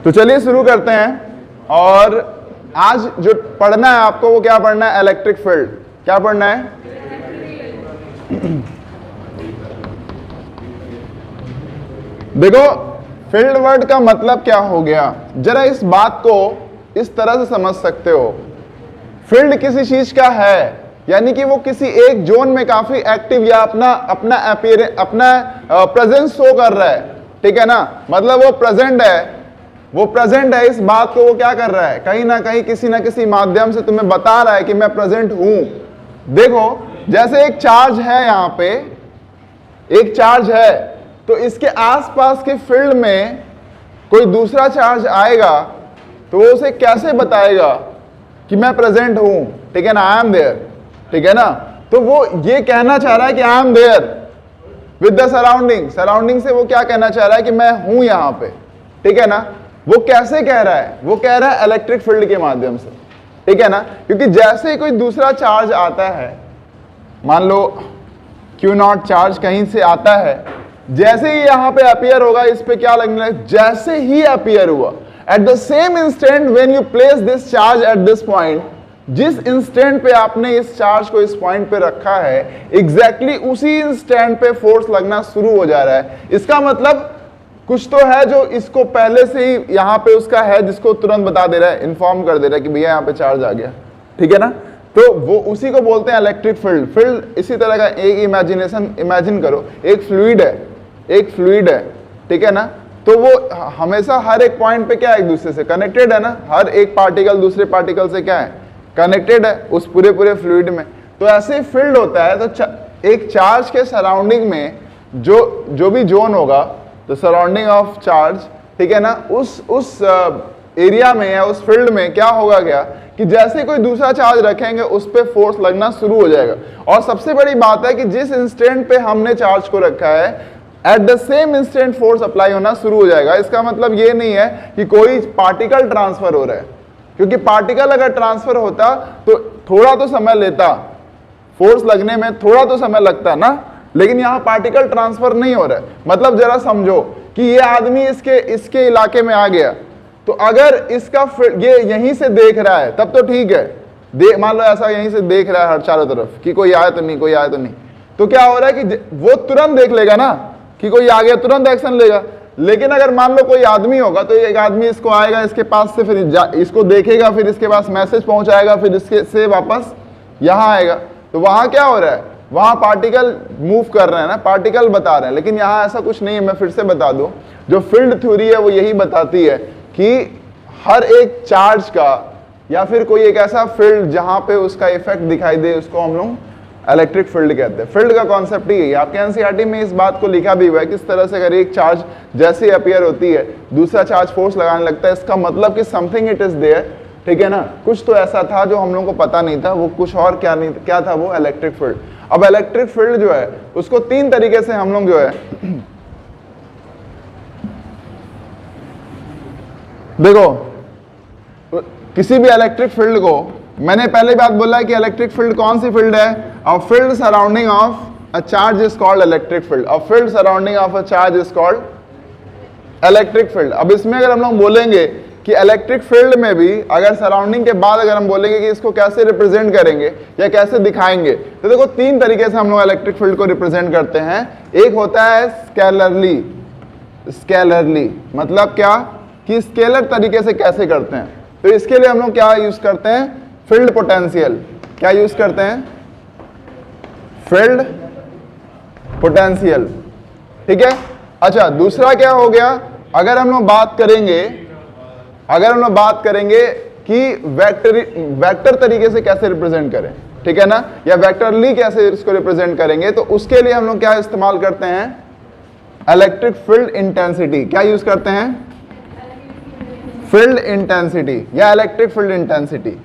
तो चलिए शुरू करते हैं। और आज जो पढ़ना है आपको वो क्या पढ़ना है? Electric field. क्या पढ़ना है? देखो फील्ड वर्ड का मतलब क्या हो गया, जरा इस बात को इस तरह से समझ सकते हो। फील्ड किसी चीज का है, यानी कि वो किसी एक जोन में काफी एक्टिव या अपना प्रेजेंस शो कर रहा है, ठीक है ना। मतलब वो प्रेजेंट है, इस बात को वो क्या कर रहा है, कहीं ना कहीं किसी ना किसी माध्यम से तुम्हें बता रहा है कि मैं प्रेजेंट हूं। देखो जैसे एक चार्ज है, यहां पे एक चार्ज है, तो इसके आसपास के फील्ड में कोई दूसरा चार्ज आएगा तो वो उसे कैसे बताएगा कि मैं प्रेजेंट हूं, ठीक है ना, आई एम देयर, ठीक है ना। तो वो ये कहना चाह रहा है कि I am there with the surrounding से वो क्या कहना चाह रहा है कि मैं हूं यहां पे, ठीक है ना। वो कैसे कह रहा है? वो कह रहा है इलेक्ट्रिक फील्ड के माध्यम से, ठीक है ना। क्योंकि जैसे ही कोई दूसरा चार्ज आता है, मान लो Q0 चार्ज कहीं से आता है, जैसे ही यहां पे अपीयर होगा, इस पे क्या लगने लगे, जैसे ही अपीयर हुआ, at the same instant when you place this charge at this point, जिस इंस्टेंट पे आपने इस चार्ज को इस पॉइंट पे रखा है, एग्जैक्टली उसी इंस्टेंट पे फोर्स लगना शुरू हो जा रहा है। इसका मतलब कुछ तो है जो इसको पहले से ही यहां पे उसका है, जिसको तुरंत बता दे रहा है, इन्फॉर्म कर दे रहा है कि भैया यहां पे चार्ज आ गया, ठीक है ना। तो वो उसी को बोलते हैं इलेक्ट्रिक फील्ड। फील्ड इसी तरह का एक इमेजिन करो, एक फ्लूइड है, ठीक है ना। तो वो हमेशा हर एक पॉइंट पे क्या है, एक दूसरे से कनेक्टेड है ना। हर एक पार्टिकल दूसरे पार्टिकल से क्या है, कनेक्टेड है उस पूरे फ्लूइड में। तो ऐसे ही फील्ड होता है। तो एक चार्ज के सराउंडिंग में जो भी जोन होगा, तो सराउंडिंग ऑफ चार्ज, ठीक है ना, उस एरिया में या उस फील्ड में क्या होगा क्या कि जैसे कोई दूसरा चार्ज रखेंगे उस पे फोर्स लगना शुरू हो जाएगा। और सबसे बड़ी बात है कि जिस इंस्टेंट पे हमने चार्ज को रखा है, at the same instant force apply होना शुरू हो जाएगा। इसका मतलब ये नहीं है कि कोई पार्टिकल ट्रांसफर हो रहा है, क्योंकि पार्टिकल अगर ट्रांसफर होता तो थोड़ा तो समय लेता, फोर्स लगने में थोड़ा तो समय लगता ना, लेकिन यहां पार्टिकल ट्रांसफर नहीं हो रहा है। मतलब जरा समझो कि ये आदमी इसके इलाके में आ गया, तो अगर इसका ये यहीं से देख रहा है तब तो ठीक है, मान लो ऐसा यहीं से देख रहा है हर चारों तरफ कि कोई आया तो नहीं, तो क्या हो रहा है कि वो तुरंत देख लेगा ना कि कोई आ गया, तुरंत एक्शन लेगा। लेकिन अगर मान लो कोई आदमी होगा, तो एक आदमी इसको आएगा, इसके पास से फिर इसको देखेगा, फिर इसके पास मैसेज पहुंचाएगा, फिर इसके से वापस यहां आएगा। तो वहां क्या हो रहा है, वहां पार्टिकल मूव कर रहे हैं ना, पार्टिकल बता रहे हैं। लेकिन यहां ऐसा कुछ नहीं है। मैं फिर से बता दूं, जो फील्ड थ्योरी है वो यही बताती है कि हर एक चार्ज का या फिर कोई एक ऐसा फील्ड जहां पे उसका इफेक्ट दिखाई दे, उसको हम लोग इलेक्ट्रिक फील्ड कहते हैं। फील्ड का कॉन्सेप्ट ही है। आपके एनसीईआरटी में इस बात को लिखा भी हुआ है किस तरह से अगर एक चार्ज जैसे ही अपीयर होती है, दूसरा चार्ज फोर्स लगाने लगता है, इसका मतलब कि समथिंग इट इज देयर, ठीक है ना। कुछ तो ऐसा था जो हम लोगों को पता नहीं था, वो कुछ और क्या था, वो इलेक्ट्रिक फील्ड। अब इलेक्ट्रिक फील्ड जो है उसको तीन तरीके से हम लोग जो है देखो, किसी भी इलेक्ट्रिक फील्ड को, मैंने पहले बात बोला है कि इलेक्ट्रिक फील्ड कौन सी फील्ड है, a field surrounding of a charge is called electric field. A field surrounding of a charge is called electric field. अब इसमें अगर हम लोग बोलेंगे कि इलेक्ट्रिक फील्ड में भी अगर सराउंडिंग के बाद अगर हम बोलेंगे कि इसको कैसे रिप्रेजेंट करेंगे या कैसे दिखाएंगे, तो देखो तीन तरीके से हम लोग इलेक्ट्रिक फील्ड को रिप्रेजेंट करते हैं। एक होता है स्केलरली, मतलब क्या कि स्केलर तरीके से कैसे करते हैं। तो इसके लिए हम लोग क्या यूज करते हैं, फील्ड पोटेंशियल। क्या यूज करते हैं, फील्ड पोटेंशियल, ठीक है। अच्छा, दूसरा क्या हो गया, अगर हम लोग बात करेंगे कि वेक्टर तरीके से कैसे रिप्रेजेंट करें, ठीक है ना, या वेक्टरली कैसे इसको रिप्रेजेंट करेंगे, तो उसके लिए हम लोग क्या इस्तेमाल करते हैं, इलेक्ट्रिक फील्ड इंटेंसिटी। क्या यूज करते हैं, फील्ड इंटेंसिटी या इलेक्ट्रिक फील्ड इंटेंसिटी।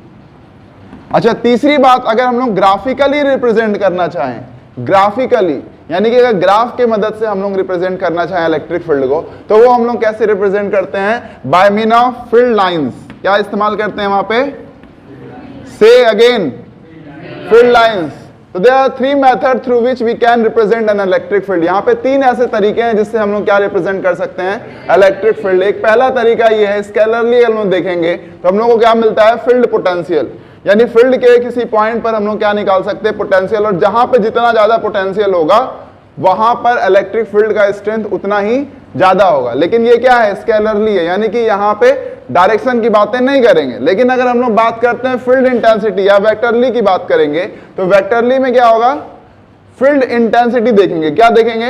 अच्छा, तीसरी बात, अगर हम लोग ग्राफिकली रिप्रेजेंट करना चाहें, ग्राफिकली यानी कि अगर ग्राफ के मदद से हम लोग रिप्रेजेंट करना चाहें इलेक्ट्रिक फील्ड को, तो वो हम लोग कैसे रिप्रेजेंट करते हैं, by mean of field lines. क्या इस्तेमाल करते हैं वहां पे, से अगेन फील्ड लाइंस, तो there are three method through which we can represent an electric field. यहाँ पे तीन ऐसे तरीके हैं जिससे हम लोग क्या रिप्रेजेंट कर सकते हैं इलेक्ट्रिक फील्ड। एक पहला तरीका ये है, स्केलरली हम लोग देखेंगे तो हम लोग को क्या मिलता है, फील्ड पोटेंशियल, यानी फील्ड के किसी पॉइंट पर हम लोग क्या निकाल सकते हैं, पोटेंशियल, और जहां पे जितना ज्यादा पोटेंशियल होगा वहां पर इलेक्ट्रिक फील्ड का स्ट्रेंथ उतना ही ज्यादा होगा। लेकिन ये क्या है, स्केलरली है, यानी कि यहाँ पे डायरेक्शन की बातें नहीं करेंगे। लेकिन अगर हम लोग बात करते हैं फील्ड इंटेंसिटी या वेक्टरली की बात करेंगे तो वेक्टरली में क्या होगा, फील्ड इंटेंसिटी देखेंगे। क्या देखेंगे,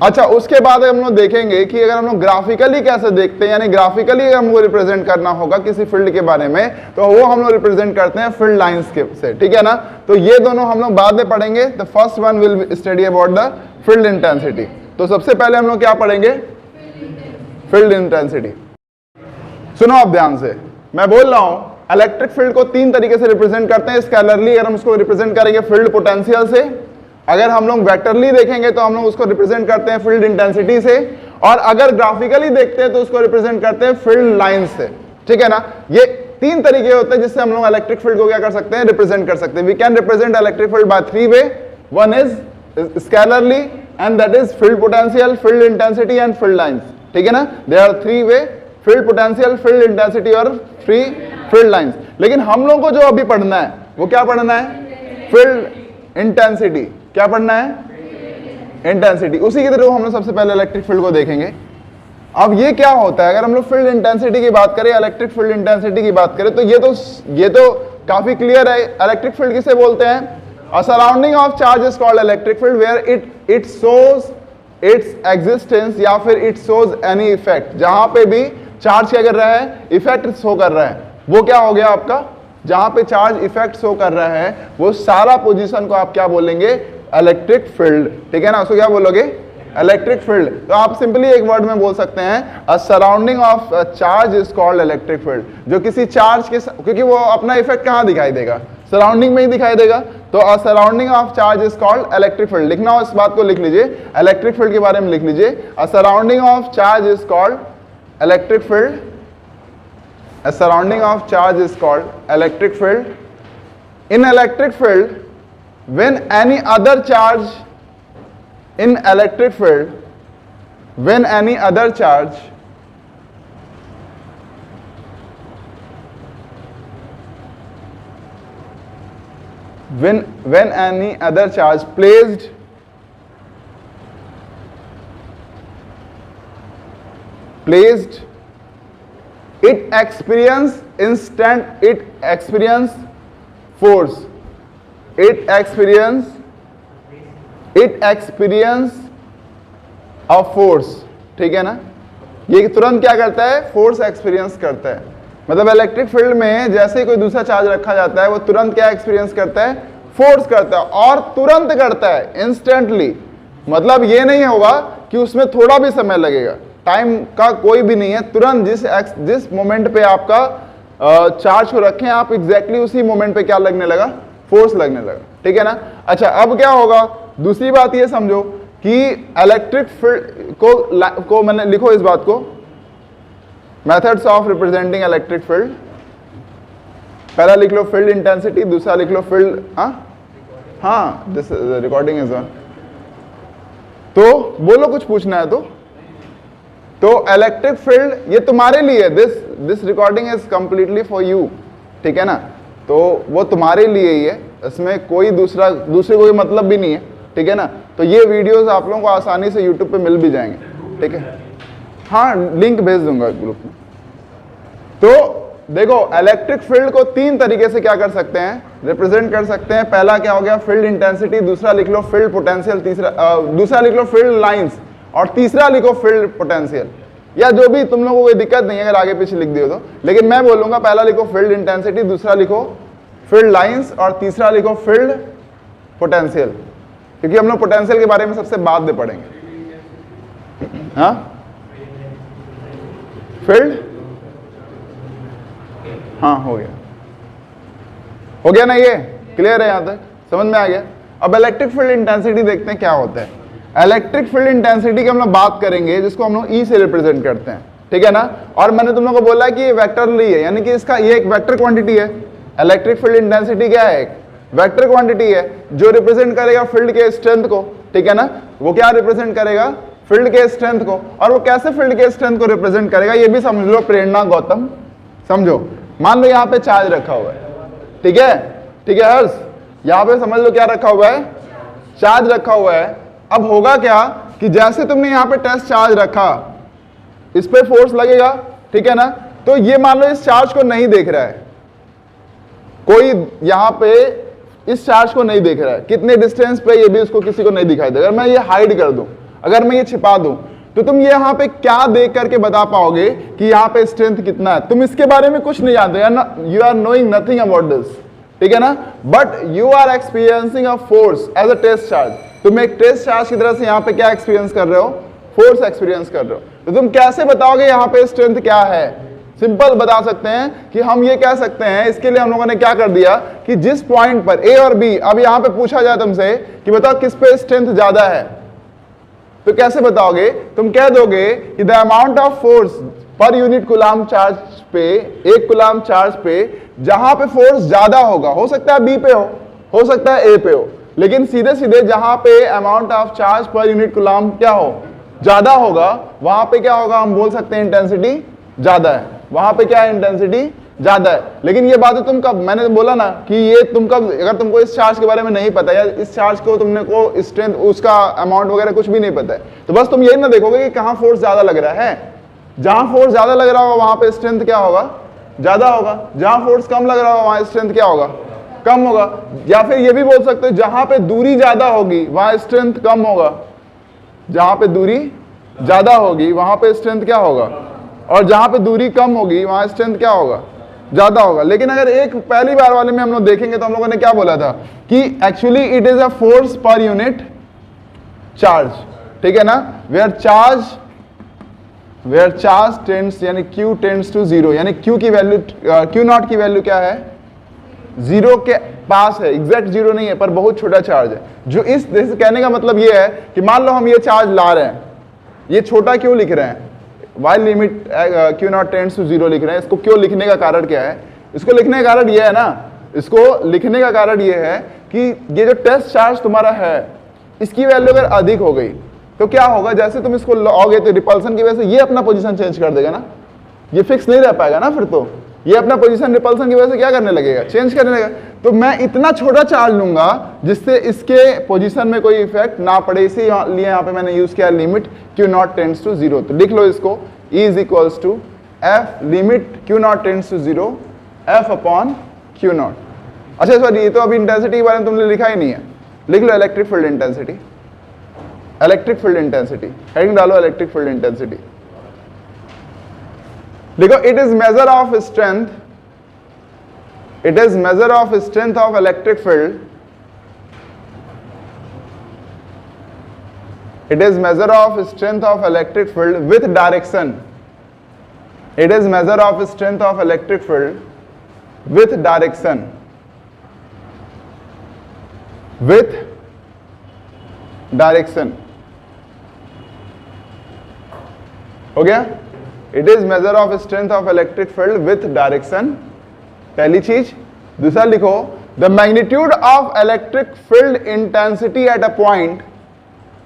अच्छा उसके बाद हम लोग देखेंगे कि अगर हम लोग ग्राफिकली कैसे देखते हैं, यानी ग्राफिकली हमको रिप्रेजेंट करना होगा किसी फील्ड के बारे में, तो वो हम लोग रिप्रेजेंट करते हैं फील्ड लाइंस के से, ठीक है ना। तो ये दोनों हम लोग बाद में पढ़ेंगे। The first one will study about the field intensity. तो सबसे पहले हम लोग क्या पढ़ेंगे, फील्ड इंटेंसिटी। सुनो आप ध्यान से, मैं बोल रहा हूं इलेक्ट्रिक फील्ड को तीन तरीके से रिप्रेजेंट करते हैं। स्केलरली अगर हम उसको रिप्रेजेंट करेंगे फील्ड पोटेंशियल से, अगर हम लोग वेक्टरली देखेंगे तो हम लोग उसको रिप्रेजेंट करते हैं फील्ड इंटेंसिटी से, और अगर ग्राफिकली देखते हैं तो उसको रिप्रेजेंट करते हैं फील्ड लाइन से, ठीक है ना। ये तीन तरीके होते हैं जिससे हम लोग इलेक्ट्रिक फील्ड को क्या कर सकते हैं, रिप्रेजेंट कर सकते हैं। We can represent electric field by three way, one is scalarly and that is field potential, field intensity and field lines, ठीक है ना। There are three way, field potential, field intensity और थ्री फील्ड लाइंस। लेकिन हम लोग को जो अभी पढ़ना है वो क्या पढ़ना है, फील्ड इंटेंसिटी। क्या पढ़ना है, इंटेंसिटी। उसी के थ्रू हम लोग सबसे पहले इलेक्ट्रिक फील्ड को देखेंगे। अब ये क्या होता है, अगर हम लोग फील्ड इंटेंसिटी की बात करें, इलेक्ट्रिक फील्ड इंटेंसिटी की बात करें, तो ये तो काफी क्लियर है। इलेक्ट्रिक फील्ड किसे बोलते हैं, a surrounding of charge is called electric field where it shows its existence या फिर इट शोज एनी इफेक्ट। जहां पे भी चार्ज क्या कर रहा है, इफेक्ट शो कर रहा है, वो क्या हो गया आपका, जहां पे चार्ज इफेक्ट शो कर रहा है वो सारा पोजीशन को आप क्या बोलेंगे, इलेक्ट्रिक फील्ड, ठीक है ना। उसको क्या बोलोगे, इलेक्ट्रिक फील्ड। तो आप सिंपली एक वर्ड में बोल सकते हैं a surrounding of charge is called electric field. जो किसी चार्ज के, क्योंकि वो अपना इफेक्ट कहां दिखाई देगा, सराउंडिंग में ही दिखाई देगा, तो अ surrounding of charge is called electric field. लिखना हो इस बात को लिख लीजिए, इलेक्ट्रिक फील्ड के बारे में लिख लीजिए, अ surrounding of charge is called electric field, a surrounding of charge is called electric field. In electric field, when any other charge in electric field, when any other charge when any other charge placed it experience force, it experience a force, ठीक है ना। ये तुरंत क्या करता है, force experience करता है। मतलब इलेक्ट्रिक फील्ड में जैसे ही कोई दूसरा चार्ज रखा जाता है वो तुरंत क्या एक्सपीरियंस करता है, फोर्स करता है, और तुरंत करता है, इंस्टेंटली। मतलब ये नहीं होगा कि उसमें थोड़ा भी समय लगेगा, टाइम का कोई भी नहीं है, तुरंत जिस मोमेंट पे आपका चार्ज को रखें आप, एग्जैक्टली उसी मोमेंट पे क्या लगने लगा, फोर्स लगने लगा, ठीक है ना। अच्छा अब क्या होगा, दूसरी बात ये समझो कि इलेक्ट्रिक फील्ड को मैंने लिखो इस बात को, methods of representing electric field. पहला लिख लो फील्ड इंटेंसिटी, दूसरा लिख लो फील्ड, हाँ दिस रिकॉर्डिंग इज ऑन। तो बोलो कुछ पूछना है तो इलेक्ट्रिक फील्ड ये तुम्हारे लिए, this recording is completely for you, ठीक है ना। तो वो तुम्हारे लिए ही है, इसमें कोई दूसरे कोई मतलब भी नहीं है, ठीक है ना। तो ये वीडियोस आप लोगों को आसानी से यूट्यूब पे मिल भी जाएंगे, ठीक है। हाँ लिंक भेज दूंगा ग्रुप में। तो देखो इलेक्ट्रिक फील्ड को तीन तरीके से क्या कर सकते हैं, रिप्रेजेंट कर सकते हैं। पहला क्या हो गया, फील्ड इंटेंसिटी, दूसरा लिख लो फील्ड पोटेंशियल, दूसरा लिख लो फील्ड लाइंस, और तीसरा लिखो फील्ड पोटेंशियल। या जो भी तुम लोगों को कोई दिक्कत नहीं है अगर आगे पीछे लिख दियो तो, लेकिन मैं बोलूंगा पहला लिखो फील्ड इंटेंसिटी, दूसरा लिखो फील्ड लाइंस, और तीसरा लिखो फील्ड पोटेंशियल, क्योंकि हम लोग पोटेंशियल के बारे में सबसे बाद में पढ़ेंगे। हाँ फील्ड, हाँ हो गया ना, ये क्लियर है, यहां तक समझ में आ गया। अब इलेक्ट्रिक फील्ड इंटेंसिटी देखते हैं क्या होता है। इलेक्ट्रिक फील्ड इंटेंसिटी की हम लोग बात करेंगे, जिसको हम लोग ई से रिप्रेजेंट करते हैं, ठीक है ना। और मैंने तुम लोगों को बोला कि ये वेक्टरली है, यानी कि इसका ये एक वेक्टर क्वांटिटी है। इलेक्ट्रिक फील्ड इंटेंसिटी क्या है, वेक्टर क्वांटिटी है जो रिप्रेजेंट करेगा फील्ड के स्ट्रेंथ को, ठीक है ना। वो क्या रिप्रेजेंट करेगा? फील्ड के स्ट्रेंथ को। और वो कैसे फील्ड के स्ट्रेंथ को रिप्रेजेंट करेगा ये भी समझ लो प्रेरणा गौतम, समझो। मान लो यहाँ पे चार्ज रखा हुआ है, ठीक है, ठीक है हर्ष, यहाँ पे समझ लो क्या रखा हुआ है, चार्ज रखा हुआ है। अब होगा क्या कि जैसे तुमने यहाँ पे टेस्ट चार्ज रखा, इस पे फोर्स लगेगा, ठीक है ना। तो ये मान लो इस चार्ज को नहीं देख रहा है कोई, यहाँ पे इस चार्ज को नहीं देख रहा है, कितने डिस्टेंस पे ये भी उसको किसी को नहीं दिखाई देगा। अगर मैं ये हाइड कर दूं, अगर मैं ये छिपा दूं, तो तुम ये यहाँ पे क्या देख करके बता पाओगे कि यहाँ पे स्ट्रेंथ कितना है? तुम इसके बारे में कुछ नहीं जानते, you are knowing nothing about this, ठीक है ना। But you are experiencing a force as a test charge. तुम एक टेस्ट चार्ज की तरह से यहाँ पे क्या एक्सपीरियंस कर रहे हो? फोर्स एक्सपीरियंस कर रहे हो। तो तुम कैसे बताओगे यहाँ पे स्ट्रेंथ क्या है? सिंपल बता सकते हैं कि हम ये कह सकते हैं, इसके लिए हम लोगों ने क्या कर दिया कि जिस पॉइंट पर ए और बी, अब यहाँ पे पूछा जाए तुमसे कि बताओ किस पे स्ट्रेंथ ज्यादा है, तो कैसे बताओगे? तुम कह दोगे कि the amount of force per unit coulomb charge पे, एक कूलाम चार्ज पे जहां पे फोर्स ज्यादा होगा, हो सकता है बी पे हो सकता है ए पे हो, लेकिन सीधे सीधे जहां पे amount of charge per unit coulomb क्या हो, ज्यादा होगा, वहां पे क्या होगा? हम बोल सकते हैं इंटेंसिटी ज्यादा है। वहां पे क्या है? इंटेंसिटी ज्यादा है। लेकिन ये बात तुम कब, मैंने बोला ना कि ये तुम कब, अगर तुमको इस चार्ज के बारे में नहीं पता या इस चार्ज को तुमने को स्ट्रेंथ, उसका अमाउंट वगैरह कुछ भी नहीं पता है, तो बस तुम यही ना देखोगे कि कहां फोर्स ज्यादा लग रहा है। जहां फोर्स ज्यादा लग रहा होगा वहां पे स्ट्रेंथ क्या होगा? ज्यादा होगा। जहां फोर्स कम लग रहा होगा वहां स्ट्रेंथ क्या होगा? कम होगा। या फिर ये भी बोल सकते हो जहां पे दूरी ज्यादा होगी वहां स्ट्रेंथ कम होगा, जहां पे दूरी ज्यादा होगी वहां पे स्ट्रेंथ क्या होगा, और जहां पे दूरी कम होगी वहां स्ट्रेंथ क्या होगा? ज्यादा होगा। लेकिन अगर एक पहली बार वाले में हम लोग देखेंगे तो हम लोगों ने क्या बोला था कि actually it is a force per unit charge, ठीक है ना। वेयर चार्ज टेंड्स, यानी Q टेंड्स टू जीरो, यानी Q की वैल्यू, Q नॉट की वैल्यू क्या है? जीरो के पास है, एग्जैक्ट जीरो नहीं है पर बहुत छोटा चार्ज है। जो इस कहने का मतलब ये है कि मान लो हम ये चार्ज ला रहे हैं, ये छोटा क्यों लिख रहे हैं? While limit Q naught tends to zero लिख रहे हैं। इसको क्यों लिखने का कारण क्या है? इसको लिखने का कारण ये है ना, इसको लिखने का कारण ये है कि ये जो टेस्ट चार्ज तुम्हारा है, इसकी वैल्यू अगर अधिक हो गई तो क्या होगा? जैसे तुम इसको लाओगे तो रिपल्सन की वजह से ये अपना पोजीशन चेंज कर देगा ना, ये फिक्स नहीं रह पाएगा ना, फिर तो ये अपना पोजीशन रिपल्सन की वजह से क्या करने लगेगा? चेंज करने लगेगा। तो मैं इतना छोटा चार्ज लूंगा जिससे इसके पोजीशन में कोई इफेक्ट ना पड़े, इसीलिए यहाँ पे मैंने यूज किया limit Q naught tends to zero. तो लिख लो इसको, E is equals to F limit Q naught tends to zero F upon Q naught. अच्छा सॉरी, ये तो अभी इंटेंसिटी के बारे में तुमने लिखा ही नहीं है, लिख लो electric field intensity. Electric field intensity heading डालो, इलेक्ट्रिक फील्ड इंटेंसिटी। देखो, it is measure of strength, it is measure of strength of electric field, it is measure of strength of electric field with direction, it is measure of strength of electric field with direction, with direction, हो गया? it is measure of strength of electric field with direction, पहली चीज। दूसरा लिखो, the magnitude of electric field intensity at a point,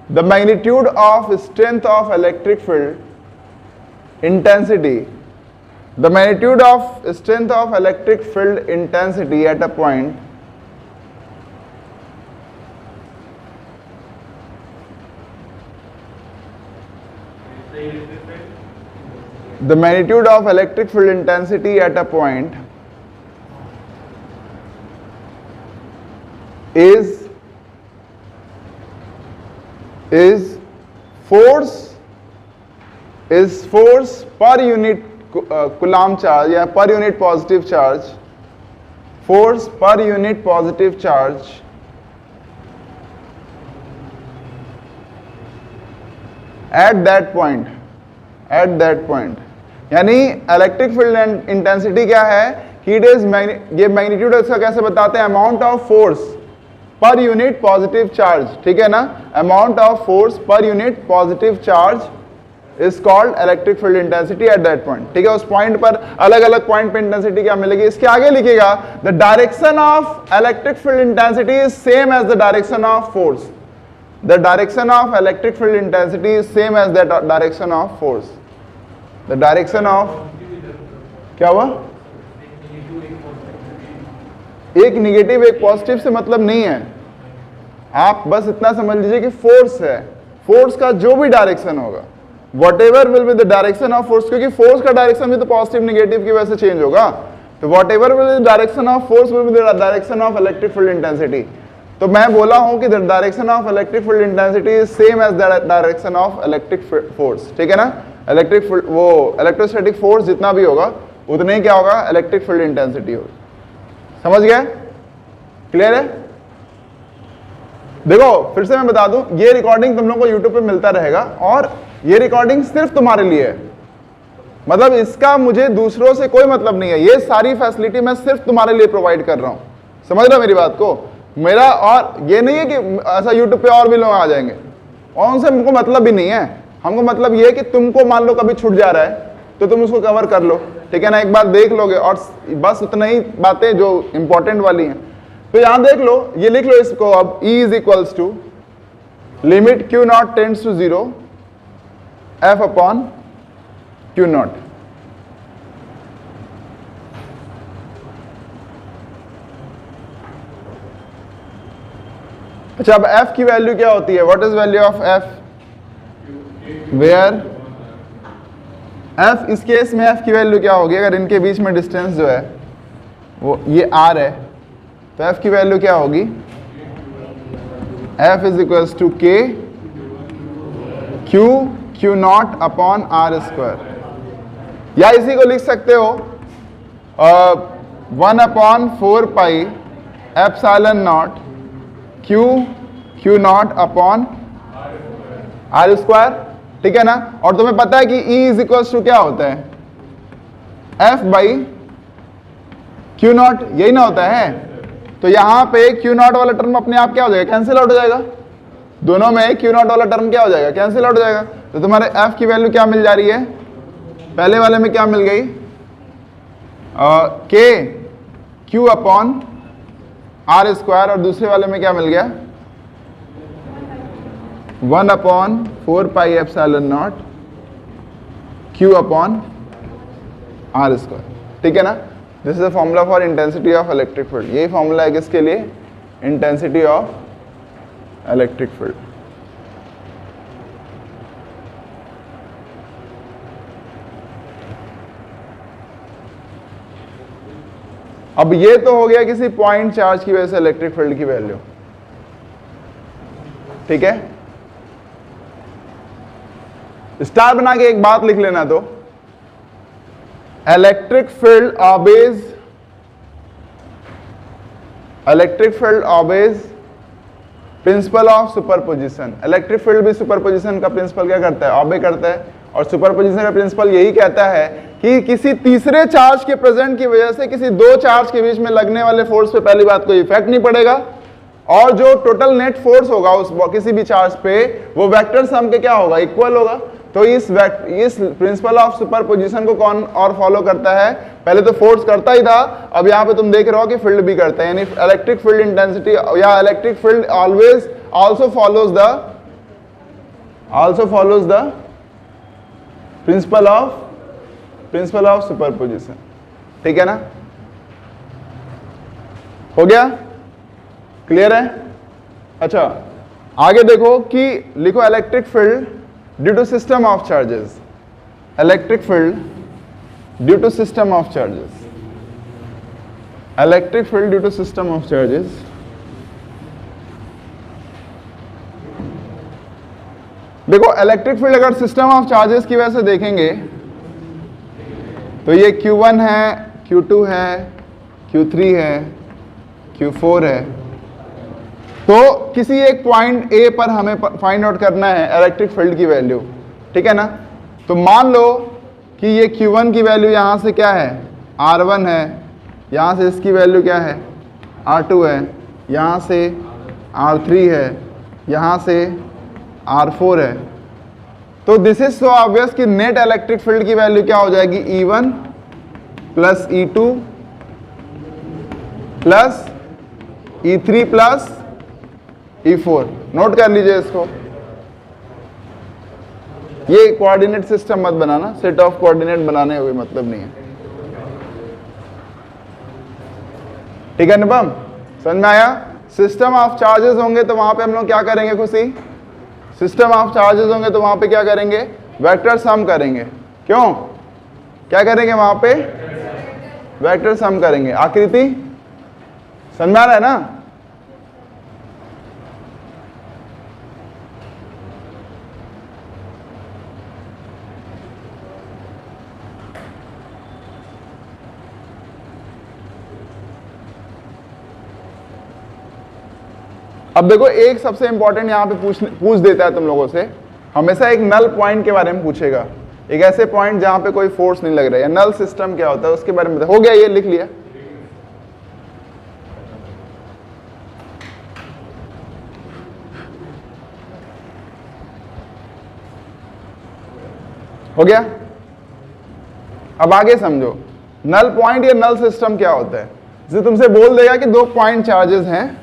the magnitude of strength of electric field intensity, the magnitude of strength of electric field intensity at a point the magnitude of electric field intensity at a point is force per unit coulomb charge या per unit positive charge, force per unit positive charge at that point, यानी electric field intensity क्या है कि it is, ये magnitude इसका कैसे बताते हैं? Amount of force per unit positive charge, ठीक है ना, amount of force per unit positive charge is called electric field intensity at that point. ठीक है, उस पॉइंट पर अलग अलग पॉइंट पे इंटेंसिटी क्या मिलेगी। इसके आगे लिखेगा the direction of electric field intensity is same as the direction of force. The direction of electric field intensity is same as the direction of force. The direction of क्या हुआ, एक negative एक positive से मतलब नहीं है। आप बस इतना समझ लीजिए कि फोर्स है, फोर्स का जो भी डायरेक्शन होगा, whatever will be the direction of force, क्योंकि फोर्स का डायरेक्शन भी तो पॉजिटिव निगेटिव की वजह से चेंज होगा। तो whatever will be the direction of force will be the direction of electric field intensity। तो मैं बोला हूं कि the direction of electric field intensity is same as the direction of electric force। ठीक है ना, इलेक्ट्रिक वो इलेक्ट्रोस्टैटिक फोर्स जितना भी होगा उतने ही क्या होगा, इलेक्ट्रिक फील्ड इंटेंसिटी होगी। समझ गए, क्लियर है। देखो फिर से मैं बता दूं, ये रिकॉर्डिंग तुम लोगों को यूट्यूब पे मिलता रहेगा और ये रिकॉर्डिंग सिर्फ तुम्हारे लिए है। मतलब इसका मुझे दूसरों से कोई मतलब नहीं है, ये सारी फैसिलिटी मैं सिर्फ तुम्हारे लिए प्रोवाइड कर रहा हूं। समझ रहे हो मेरी बात को। मेरा और ये नहीं है कि ऐसा यूट्यूब पे और भी लोग आ जाएंगे और उनसे हमको मतलब भी नहीं है। हमको मतलब ये है कि तुमको मान लो कभी छूट जा रहा है तो तुम उसको कवर कर लो। ठीक है ना, एक बार देख लोगे और बस उतना ही बातें जो इंपॉर्टेंट वाली हैं। तो यहां देख लो, ये लिख लो इसको अब, E is equals to limit Q naught tends to 0 F upon Q naught. अच्छा, अब F की वैल्यू क्या होती है, what is value of F, where F, इस केस में F की वैल्यू क्या होगी, अगर इनके बीच में डिस्टेंस जो है वो ये R है तो F की वैल्यू क्या होगी, F is equals to K Q naught upon R square. या इसी को लिख सकते हो 1 अपॉन 4 pi epsilon naught Q naught upon R square. ठीक है ना, और तुम्हें पता है कि E इज इक्वल्स टू क्या होता है, F बाई Q नॉट, यही ना होता है। तो यहां पे Q नॉट वाला टर्म अपने आप क्या हो जाएगा, कैंसिल आउट हो जाएगा। दोनों में Q नॉट वाला टर्म क्या हो जाएगा, कैंसिल आउट हो जाएगा। तो तुम्हारे F की वैल्यू क्या मिल जा रही है, पहले वाले में क्या मिल गई, K Q upon R square, और दूसरे वाले में क्या मिल गया, 1 अपॉन 4 pi epsilon naught Q upon R square. ठीक है ना, this is the formula for intensity of electric field. यही फॉर्मूला है किसके लिए, इंटेंसिटी ऑफ इलेक्ट्रिक फील्ड। अब ये तो हो गया किसी पॉइंट चार्ज की वजह से इलेक्ट्रिक फील्ड की वैल्यू। ठीक है, स्टार बना के एक बात लिख लेना, तो electric field obeys principle of superposition. Electric field भी सुपरपोजिशन का प्रिंसिपल क्या करता है, ऑबे करता है। और सुपरपोजिशन का प्रिंसिपल यही कहता है कि किसी तीसरे चार्ज के प्रेजेंट की वजह से किसी दो चार्ज के बीच में लगने वाले फोर्स पे पहली बात कोई इफेक्ट नहीं पड़ेगा, और जो टोटल नेट फोर्स होगा उस किसी भी चार्ज पे वो वेक्टर सम के क्या होगा, इक्वल होगा। तो इस प्रिंसिपल ऑफ सुपरपोजिशन को कौन और फॉलो करता है, पहले तो फोर्स करता ही था, अब यहां पे तुम देख रहे हो कि फील्ड भी करता है। यानी इलेक्ट्रिक फील्ड इंटेंसिटी या electric field always also follows the principal of superposition. ठीक है ना, हो गया, क्लियर है। अच्छा आगे देखो कि लिखो electric field due to system of charges, electric field due to system of charges, electric field due to system of charges. देखो इलेक्ट्रिक फील्ड अगर सिस्टम ऑफ चार्जेस की वजह से देखेंगे तो ये Q1 है, Q2 है, Q3 है, Q4 है। तो किसी एक पॉइंट A पर हमें फाइंड आउट करना है इलेक्ट्रिक फील्ड की वैल्यू। ठीक है ना, तो मान लो कि ये Q1 की वैल्यू यहां से क्या है, R1 है, यहां से इसकी वैल्यू क्या है, R2 है, यहां से R3 है, यहां से R4 है। तो दिस इज सो ऑब्वियस कि नेट इलेक्ट्रिक फील्ड की वैल्यू क्या हो जाएगी, E1 plus E2 plus E3 plus E4। Note कर लीजिए इसको। ये कोऑर्डिनेट सिस्टम मत बनाना, सेट ऑफ कोऑर्डिनेट बनाने का कोई मतलब नहीं है। ठीक है अनुपम, समझ में आया? सिस्टम ऑफ चार्जेस होंगे तो वहां पे हम लोग क्या करेंगे खुशी? सिस्टम ऑफ चार्जेस होंगे तो वहां पे क्या करेंगे? वेक्टर सम करेंगे। क्यों? क्या करेंगे वहां पे? वेक्टर सम करेंगे। आकृति समझ में आ रहा है ना? अब देखो, एक सबसे इंपॉर्टेंट यहां पे पूछ देता है तुम लोगों से, हमेशा एक नल पॉइंट के बारे में पूछेगा। एक ऐसे पॉइंट जहां पे कोई फोर्स नहीं लग रहा है, या नल सिस्टम क्या होता है उसके बारे में हो गया, ये लिख लिया। हो गया? अब आगे समझो, नल पॉइंट या नल सिस्टम क्या होता है। जैसे तुमसे बोल देगा कि दो पॉइंट चार्जेस हैं,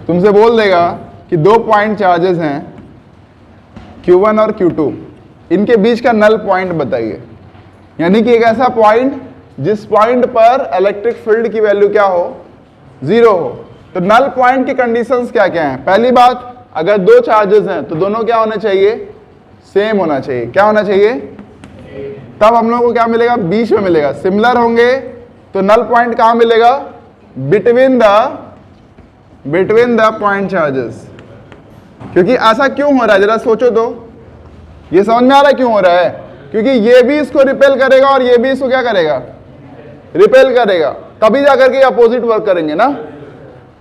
तुमसे बोल देगा कि दो पॉइंट चार्जेस हैं Q1 और Q2, इनके बीच का नल पॉइंट बताइए। यानी कि एक ऐसा पॉइंट जिस पॉइंट पर इलेक्ट्रिक फील्ड की वैल्यू क्या हो, 0 हो। तो नल पॉइंट की कंडीशंस क्या क्या हैं? पहली बात, अगर दो चार्जेस हैं तो दोनों क्या होने चाहिए? सेम होना चाहिए। क्या होना चाहिए? तब हम लोग को क्या मिलेगा? बीच में मिलेगा। सिमिलर होंगे तो नल पॉइंट कहां मिलेगा? Between the point charges. क्योंकि ऐसा क्यों हो रहा है, जरा सोचो तो। ये समझ में आ रहा है क्यों हो रहा है? क्योंकि ये भी इसको रिपेल करेगा और ये भी इसको क्या करेगा? रिपेल करेगा, तभी जाकर के अपोजिट वर्क करेंगे ना।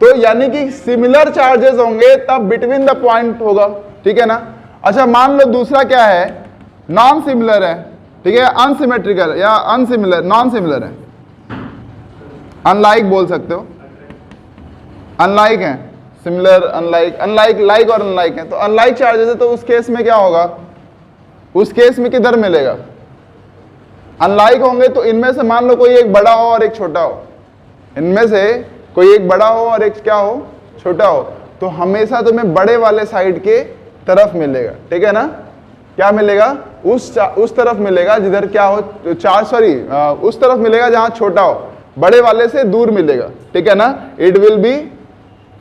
तो यानी कि सिमिलर चार्जेस होंगे तब बिटवीन द पॉइंट होगा। ठीक है ना? अच्छा, मान लो दूसरा क्या है? नॉन सिमिलर है। ठीक है, अनसिमेट्रिकल या अनसिमिलर, नॉन सिमिलर है, अनलाइक बोल सकते हो। अनलाइक है, सिमिलर, अनलाइक, अनलाइक, लाइक और अनलाइक है। तो अनलाइक चार्जेस है, तो उस केस में क्या होगा? उस केस में किधर मिलेगा? अनलाइक होंगे तो इनमें से मान लो कोई एक बड़ा हो और एक छोटा हो, इनमें से कोई एक बड़ा हो और एक क्या हो? छोटा हो। तो हमेशा तुम्हें बड़े वाले साइड के तरफ मिलेगा। ठीक है ना? क्या मिलेगा? उस तरफ मिलेगा जिधर क्या हो, उस तरफ मिलेगा जहां छोटा हो, बड़े वाले से दूर मिलेगा। ठीक है ना? It will be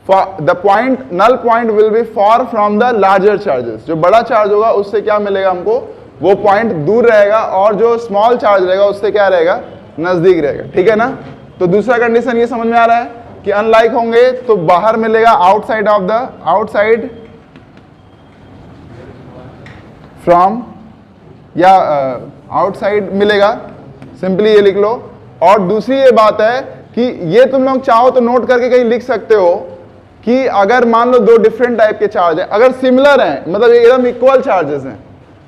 the point, null point will be for from the larger charges. जो बड़ा चार्ज होगा उससे क्या मिलेगा हमको? वो पॉइंट दूर रहेगा, और जो स्मॉल चार्ज रहेगा उससे क्या रहेगा? नजदीक रहेगा। ठीक है ना? तो दूसरा कंडीशन ये समझ में आ रहा है कि अनलाइक होंगे तो बाहर मिलेगा, outside of the, outside from, या आउटसाइड मिलेगा। सिंपली ये लिख लो। और दूसरी ये बात है कि ये तुम लोग चाहो तो नोट करके कहीं लिख सकते हो कि अगर मान लो दो डिफरेंट टाइप के चार्ज हैं, अगर सिमिलर हैं, मतलब एकदम इक्वल चार्जेस हैं,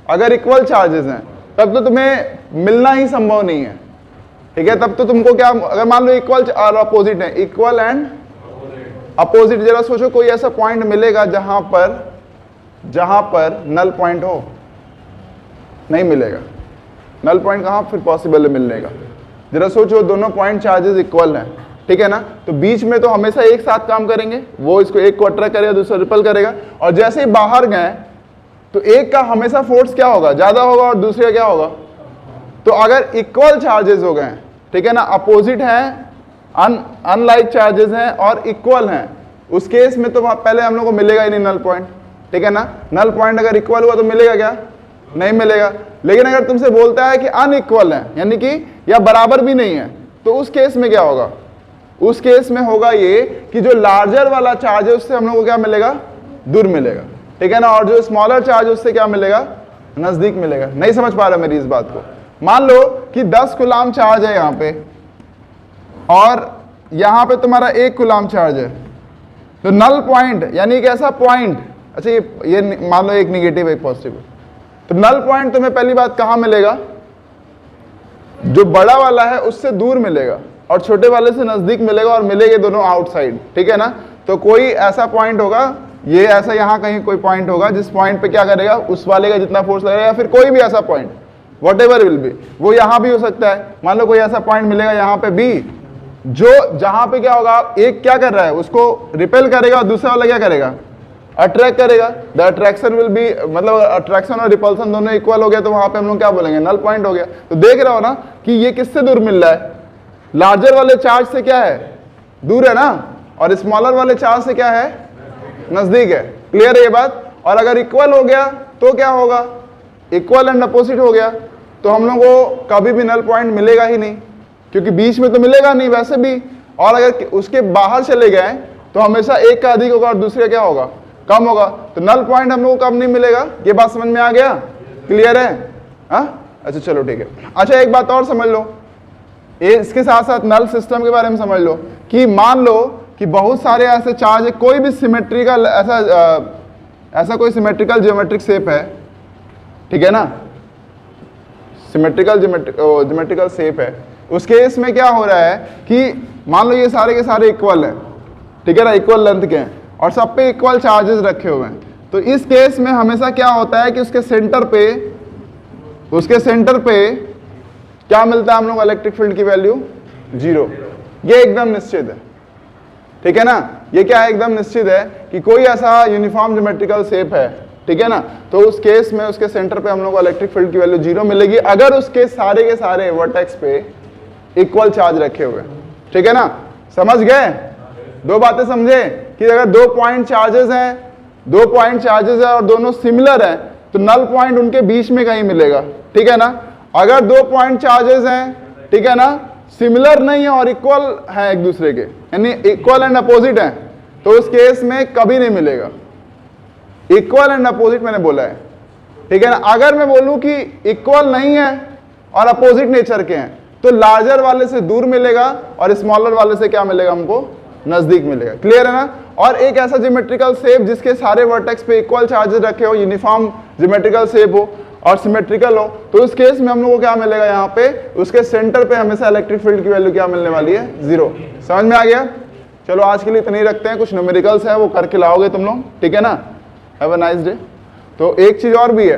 अगर इक्वल चार्जेस हैं तब तो तुम्हें मिलना ही संभव नहीं है। ठीक है? तब तो तुमको क्या, अगर मान लो इक्वल और अपोजिट है, इक्वल एंड अपोजिट, जरा सोचो कोई ऐसा पॉइंट मिलेगा जहां पर नल पॉइंट हो? नहीं मिलेगा। नल पॉइंट कहां फिर पॉसिबल है मिलने का? जरा सोचो, दोनों पॉइंट चार्जेस इक्वल हैं। ठीक है ना? तो बीच में तो हमेशा एक साथ काम करेंगे, वो इसको एक को अट्रैक्ट करेगा, दूसरा रिपल करेगा। और जैसे ही बाहर गए तो एक का हमेशा फोर्स क्या होगा? ज्यादा होगा, और दूसरे का क्या होगा? तो अगर इक्वल चार्जेस हो गए, ठीक है ना, अपोजिट हैं, अनलाइक चार्जेस हैं और इक्वल हैं, उस केस में तो पहले हम लोग को मिलेगा ही नहीं नल पॉइंट। ठीक है ना? नल पॉइंट अगर इक्वल हुआ तो मिलेगा क्या? नहीं मिलेगा। लेकिन अगर तुमसे बोलता है कि अनइक्वल है, यानी कि या बराबर भी नहीं है, तो उस केस में क्या होगा? उस केस में होगा ये कि जो लार्जर वाला चार्ज है उससे हम लोग को क्या मिलेगा? दूर मिलेगा। ठीक है ना? और जो स्मॉलर चार्ज है उससे क्या मिलेगा? नजदीक मिलेगा। नहीं समझ पा रहा मेरी इस बात को? मान लो कि 10 कूलाम चार्ज है यहां पे, और यहां पे तुम्हारा 1 कूलाम चार्ज है, तो नल पॉइंट यानी एक ऐसा पॉइंट, अच्छा ये मान लो एक निगेटिव एक पॉजिटिव, तो नल पॉइंट तुम्हें पहली बात कहां मिलेगा? जो बड़ा वाला है उससे दूर मिलेगा और छोटे वाले से नजदीक मिलेगा, और मिलेंगे दोनों आउटसाइड। ठीक है ना? तो कोई ऐसा पॉइंट होगा ये ऐसा यहाँ कहीं कोई पॉइंट होगा जिस पॉइंट पे क्या करेगा, उस वाले का जितना फोर्स लगेगा, या फिर कोई भी ऐसा point what ever will be, वो यहाँ भी हो सकता है। मान लो कोई ऐसा पॉइंट मिलेगा यहाँ पे बी, जो जहां पे क्या होगा, एक क्या कर रहा है, उसको रिपेल करेगा और दूसरा वाला क्या करेगा, अट्रैक्ट करेगा। द अट्रैक्शन विल बी, मतलब अट्रैक्शन और रिपल्सन दोनों इक्वल हो गया, तो वहां पे हम लोग क्या बोलेंगे, नल पॉइंट हो गया। तो देख रहे हो ना कि ये किससे दूर मिल रहा है, लार्जर वाले चार्ज से क्या है, दूर है ना, और स्मॉलर वाले चार्ज से क्या है, नजदीक है। क्लियर है ये बात। और अगर इक्वल हो गया तो क्या होगा, इक्वल एंड अपोजिट हो गया, तो हम लोग को कभी भी नल पॉइंट मिलेगा ही नहीं, क्योंकि बीच में तो मिलेगा नहीं वैसे भी। और अगर उसके बाहर चले गए तो हमेशा एक का अधिक होगा और दूसरे क्या होगा, कम होगा। तो नल पॉइंट हम लोग को कब नहीं मिलेगा, ये बात समझ में आ गया, क्लियर है। अच्छा चलो ठीक है। अच्छा एक बात और समझ लो, इसके साथ साथ नल सिस्टम के बारे में समझ लो कि मान लो कि बहुत सारे ऐसे चार्ज है, कोई भी सिमेट्रिकल ऐसा कोई सिमेट्रिकल ज्योमेट्रिक शेप है, ठीक है ना, सिमेट्रिकल ज्योमेट्रिकल शेप है, उस केस में क्या हो रहा है कि मान लो ये सारे के सारे इक्वल हैं, ठीक है ना, इक्वल लेंथ के हैं और सब पे इक्वल चार्जेस रखे हुए हैं। तो इस केस में हमेशा क्या होता है कि उसके सेंटर पे क्या मिलता है हम लोग, इलेक्ट्रिक फील्ड की वैल्यू 0। ये एकदम निश्चित है, ठीक है ना, ये क्या है, एकदम निश्चित है कि कोई ऐसा यूनिफॉर्म ज्योमेट्रिकल शेप है, ठीक है ना, तो उस केस में उसके सेंटर पे हम लोग को इलेक्ट्रिक फील्ड की वैल्यू 0 मिलेगी, अगर उसके सारे के सारे वर्टेक्स पे इक्वल चार्ज रखे हुए, ठीक है ना। समझ गए, दो बातें समझे कि अगर दो पॉइंट चार्जेस हैं और दोनों सिमिलर हैं, तो नल पॉइंट उनके बीच में कहीं मिलेगा, ठीक है ना। अगर दो पॉइंट चार्जेस हैं, ठीक है ना, सिमिलर नहीं है और इक्वल है एक दूसरे के, यानी इक्वल एंड अपोजिट हैं, तो उस केस में कभी नहीं मिलेगा। इक्वल एंड अपोजिट मैंने बोला है, ठीक है ना। अगर मैं बोलूं कि इक्वल नहीं है और अपोजिट नेचर के हैं, तो लार्जर वाले से दूर मिलेगा और स्मॉलर वाले से क्या मिलेगा, हमको नजदीक मिलेगा। क्लियर है ना। और एक ऐसा ज्योमेट्रिकल शेप जिसके सारे वर्टेक्स पे इक्वल चार्जेस रखे हो, यूनिफॉर्म ज्योमेट्रिकल शेप हो और सिमेट्रिकल हो, तो उस केस में हम लोग को क्या मिलेगा, यहाँ पे उसके सेंटर पे हमेशा इलेक्ट्रिक फील्ड की वैल्यू क्या मिलने वाली है, 0। समझ में आ गया। चलो आज के लिए इतना ही रखते हैं, कुछ न्यूमेरिकल्स है वो करके लाओगे तुम लोग, ठीक है ना। Have a nice day. तो एक चीज और भी है,